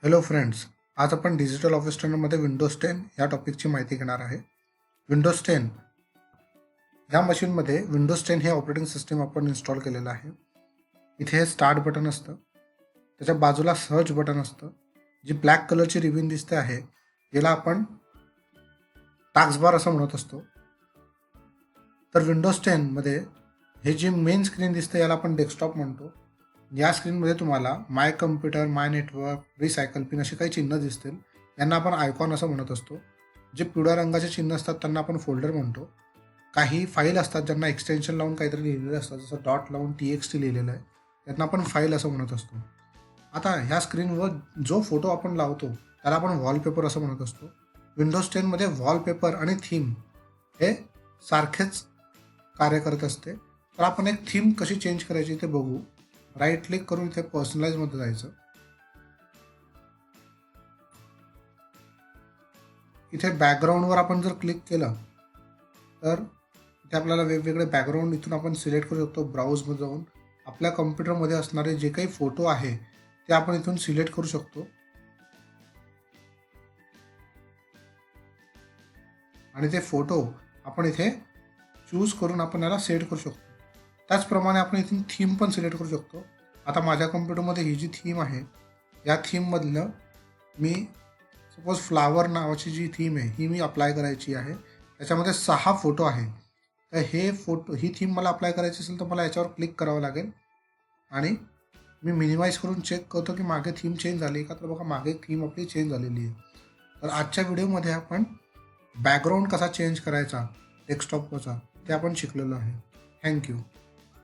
Hello friends, आज आपण digital office स्टँडर्डमध्ये Windows 10 या टॉपिकची माहिती घेणार आहे. विंडोज 10 ह्या मशीनमध्ये विंडोज 10 हे ऑपरेटिंग सिस्टीम आपण इन्स्टॉल केलेलं आहे. इथे हे स्टार्ट बटन असतं, त्याच्या बाजूला सर्च बटन असतं. जी ब्लॅक कलरची रिबीन दिसते आहे याला आपण टास्कबार असं म्हणत असतो. तर विंडोज 10 मध्ये हे जी मेन स्क्रीन दिसते याला आपण डेस्कटॉप म्हणतो. या स्क्रीनमध्ये तुम्हाला माय कम्प्युटर, माय नेटवर्क, रिसायकल पिन असे काही चिन्ह दिसतील. यांना आपण आयकॉन असं म्हणत असतो. जे पिवळ्या रंगाचे चिन्ह असतात त्यांना आपण फोल्डर म्हणतो. काही फाईल असतात ज्यांना एक्सटेन्शन लावून काहीतरी लिहिलेलं असतं, जसं डॉट लावून TXT लिहिलेलं आहे, त्यांना आपण फाईल असं म्हणत असतो. आता ह्या स्क्रीनवर जो फोटो आपण लावतो त्याला आपण वॉलपेपर असं म्हणत असतो. विंडोज 10 मध्ये वॉलपेपर आणि थीम हे सारखेच कार्य करत असते. तर आपण एक थीम कशी चेंज करायची ते बघू. राईट क्लिक करून इथे पर्सनलाइजमध्ये जायचं. इथे बॅकग्राऊंडवर आपण जर क्लिक केलं तर इथे आपल्याला वेगवेगळे बॅकग्राऊंड इथून आपण सिलेक्ट करू शकतो. ब्राउजमध्ये जाऊन आपल्या कम्प्युटरमध्ये असणारे जे काही फोटो आहे ते आपण इथून सिलेक्ट करू शकतो आणि ते फोटो आपण इथे चूज करून आपण याला सेट करू शकतो. त्याचप्रमाणे आपण इथून थीम पण सिलेक्ट करू शकतो. आता माझ्या कम्प्युटरमध्ये ही जी थीम आहे या थीममधलं मी सपोज फ्लावर नावाची जी थीम आहे ही मी अप्लाय करायची आहे. त्याच्यामध्ये 6 फोटो आहे. तर ही थीम मला अप्लाय करायची असेल तर मला याच्यावर क्लिक करावं लागेल आणि मी मिनिमाइज करून चेक करतो की मागे थीम चेंज झाली का. तर बघा मागे थीम आपली चेंज झालेली आहे. तर आजच्या व्हिडिओमध्ये आपण बॅकग्राऊंड कसा चेंज करायचा डेस्कटॉपवरचा ते आपण शिकलेलो आहे. थँक्यू.